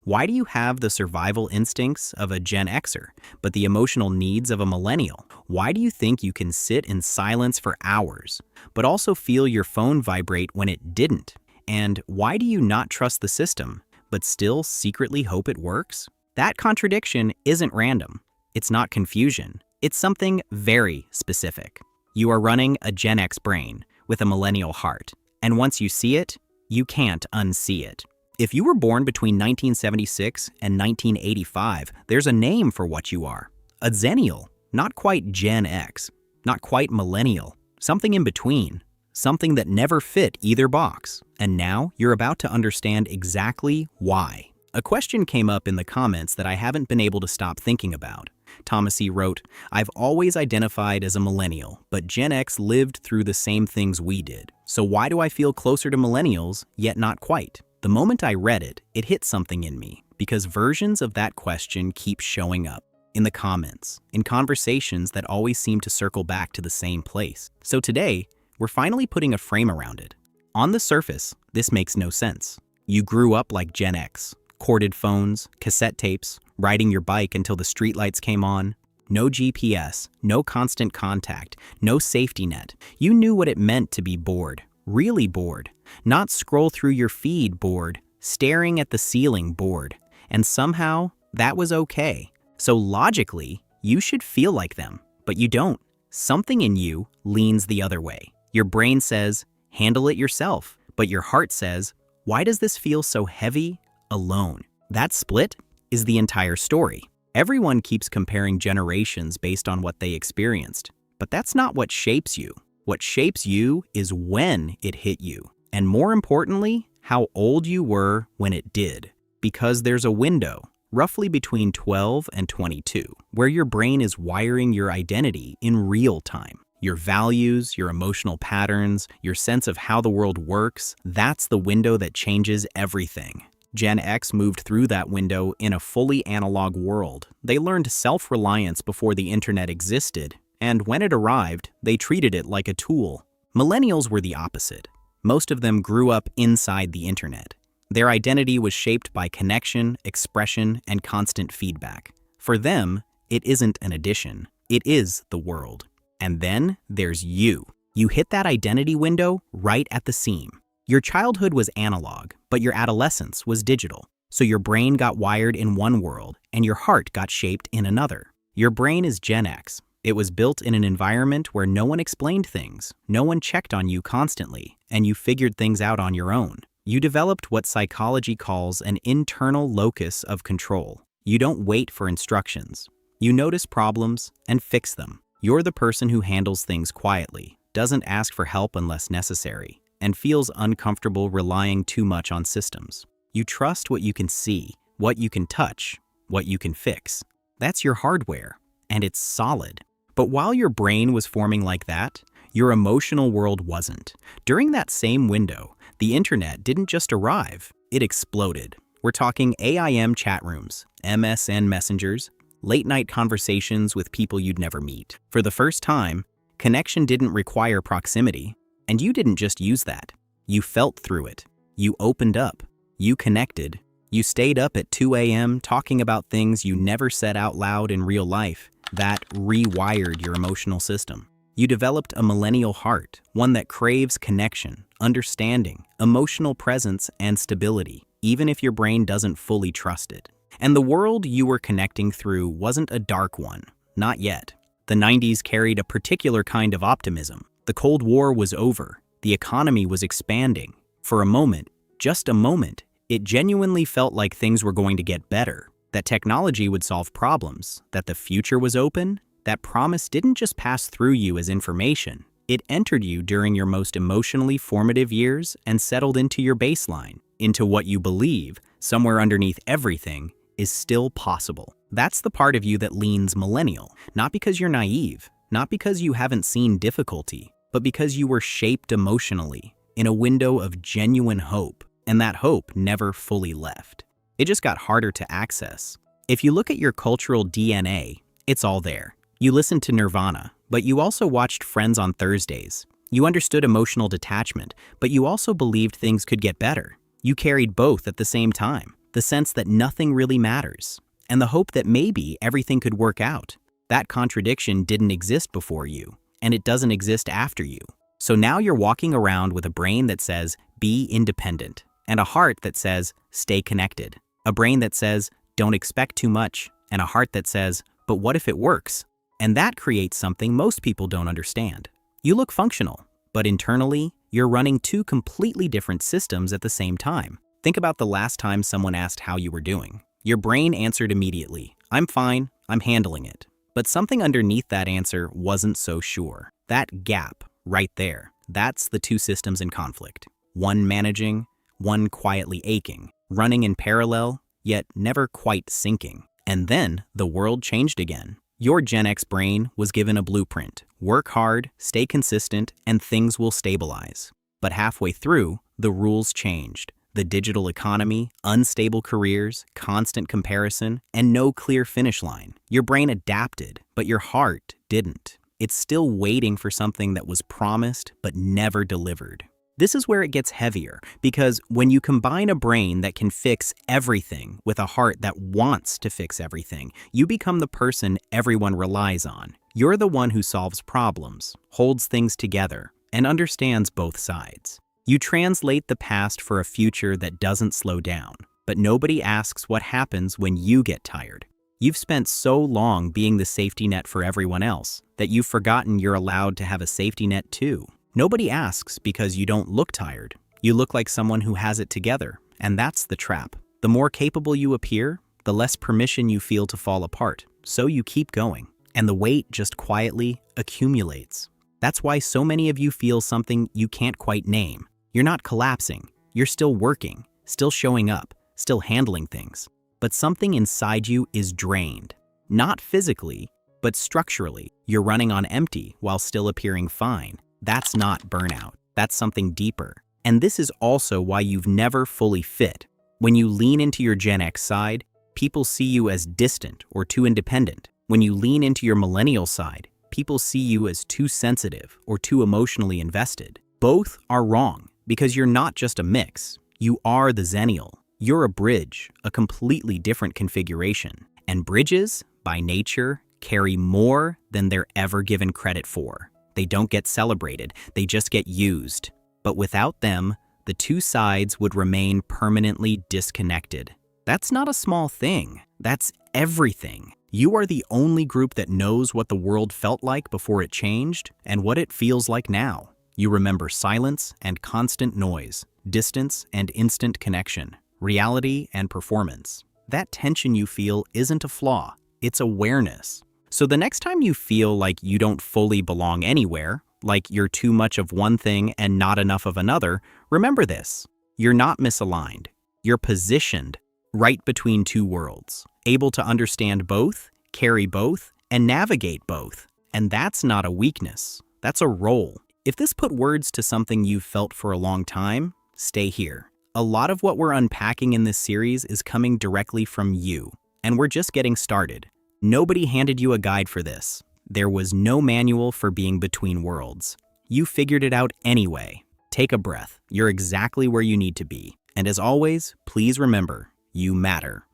Why do you have the survival instincts of a Gen Xer, but the emotional needs of a millennial? Why do you think you can sit in silence for hours, but also feel your phone vibrate when it didn't? And why do you not trust the system, but still secretly hope it works? That contradiction isn't random. It's not confusion. It's something very specific. You are running a Gen X brain with a millennial heart, and once you see it, you can't unsee it. If you were born between 1976 and 1985, there's a name for what you are. A Xennial, not quite Gen X, not quite millennial, something in between, something that never fit either box. And now you're about to understand exactly why. A question came up in the comments that I haven't been able to stop thinking about. Thomas E. wrote, "I've always identified as a millennial, but Gen X lived through the same things we did. So why do I feel closer to millennials, yet not quite?" The moment I read it, it hit something in me, because versions of that question keep showing up. In the comments, in conversations that always seem to circle back to the same place. So today, we're finally putting a frame around it. On the surface, this makes no sense. You grew up like Gen X, corded phones, cassette tapes, riding your bike until the streetlights came on. No GPS, no constant contact, no safety net. You knew what it meant to be bored, really bored. Not scroll through your feed bored, staring at the ceiling bored. And somehow, that was okay. So logically, you should feel like them, but you don't. Something in you leans the other way. Your brain says, handle it yourself. But your heart says, why does this feel so heavy, alone? That split is the entire story. Everyone keeps comparing generations based on what they experienced. But that's not what shapes you. What shapes you is when it hit you. And more importantly, how old you were when it did. Because there's a window, roughly between 12 and 22, where your brain is wiring your identity in real time. Your values, your emotional patterns, your sense of how the world works, that's the window that changes everything. Gen X moved through that window in a fully analog world. They learned self-reliance before the internet existed, and when it arrived, they treated it like a tool. Millennials were the opposite. Most of them grew up inside the internet. Their identity was shaped by connection, expression, and constant feedback. For them, it isn't an addition. It is the world. And then there's you. You hit that identity window right at the seam. Your childhood was analog, but your adolescence was digital. So your brain got wired in one world, and your heart got shaped in another. Your brain is Gen X. It was built in an environment where no one explained things, no one checked on you constantly, and you figured things out on your own. You developed what psychology calls an internal locus of control. You don't wait for instructions. You notice problems and fix them. You're the person who handles things quietly, doesn't ask for help unless necessary, and feels uncomfortable relying too much on systems. You trust what you can see, what you can touch, what you can fix. That's your hardware, and it's solid. But while your brain was forming like that, your emotional world wasn't. During that same window, the internet didn't just arrive, it exploded. We're talking AIM chat rooms, MSN messengers, late-night conversations with people you'd never meet. For the first time, connection didn't require proximity, and you didn't just use that. You felt through it. You opened up. You connected. You stayed up at 2 a.m. talking about things you never said out loud in real life. That rewired your emotional system. You developed a millennial heart, one that craves connection, understanding, emotional presence, and stability, even if your brain doesn't fully trust it. And the world you were connecting through wasn't a dark one, not yet. The 90s carried a particular kind of optimism. The Cold War was over. The economy was expanding. For a moment, just a moment, it genuinely felt like things were going to get better. That technology would solve problems, that the future was open. That promise didn't just pass through you as information. It entered you during your most emotionally formative years and settled into your baseline, into what you believe, somewhere underneath everything, is still possible. That's the part of you that leans millennial, not because you're naive, not because you haven't seen difficulty, but because you were shaped emotionally in a window of genuine hope, and that hope never fully left. It just got harder to access. If you look at your cultural DNA, it's all there. You listened to Nirvana, but you also watched Friends on Thursdays. You understood emotional detachment, but you also believed things could get better. You carried both at the same time. the sense that nothing really matters, and the hope that maybe everything could work out. That contradiction didn't exist before you, and it doesn't exist after you. So now you're walking around with a brain that says, be independent, and a heart that says, stay connected. A brain that says, don't expect too much, and a heart that says, but what if it works? And that creates something most people don't understand. You look functional, but internally, you're running two completely different systems at the same time. Think about the last time someone asked how you were doing. Your brain answered immediately, I'm fine, I'm handling it. But something underneath that answer wasn't so sure. That gap, right there, that's the two systems in conflict. One managing, one quietly aching, running in parallel, yet never quite syncing. And then the world changed again. Your Gen X brain was given a blueprint. Work hard, stay consistent, and things will stabilize. But halfway through, the rules changed. The digital economy, unstable careers, constant comparison, and no clear finish line. Your brain adapted, but your heart didn't. It's still waiting for something that was promised but never delivered. This is where it gets heavier, because when you combine a brain that can fix everything with a heart that wants to fix everything, you become the person everyone relies on. You're the one who solves problems, holds things together, and understands both sides. You translate the past for a future that doesn't slow down, but nobody asks what happens when you get tired. You've spent so long being the safety net for everyone else that you've forgotten you're allowed to have a safety net too. Nobody asks because you don't look tired. You look like someone who has it together, and that's the trap. The more capable you appear, the less permission you feel to fall apart, so you keep going. And the weight just quietly accumulates. That's why so many of you feel something you can't quite name. You're not collapsing. You're still working, still showing up, still handling things. But something inside you is drained. Not physically, but structurally. You're running on empty while still appearing fine. That's not burnout. That's something deeper. And this is also why you've never fully fit. When you lean into your Gen X side, people see you as distant or too independent. When you lean into your millennial side, people see you as too sensitive or too emotionally invested. Both are wrong, because you're not just a mix. You are the Xennial. You're a bridge, a completely different configuration. And bridges, by nature, carry more than they're ever given credit for. They don't get celebrated, they just get used. But without them, the two sides would remain permanently disconnected. That's not a small thing. That's everything. You are the only group that knows what the world felt like before it changed and what it feels like now. You remember silence and constant noise, distance and instant connection, reality and performance. That tension you feel isn't a flaw, it's awareness. So the next time you feel like you don't fully belong anywhere, like you're too much of one thing and not enough of another, remember this. You're not misaligned. You're positioned right between two worlds, able to understand both, carry both, and navigate both. And that's not a weakness. That's a role. If this put words to something you've felt for a long time, stay here. A lot of what we're unpacking in this series is coming directly from you, and we're just getting started. Nobody handed you a guide for this. There was no manual for being between worlds. You figured it out anyway. Take a breath. You're exactly where you need to be. And as always, please remember, you matter.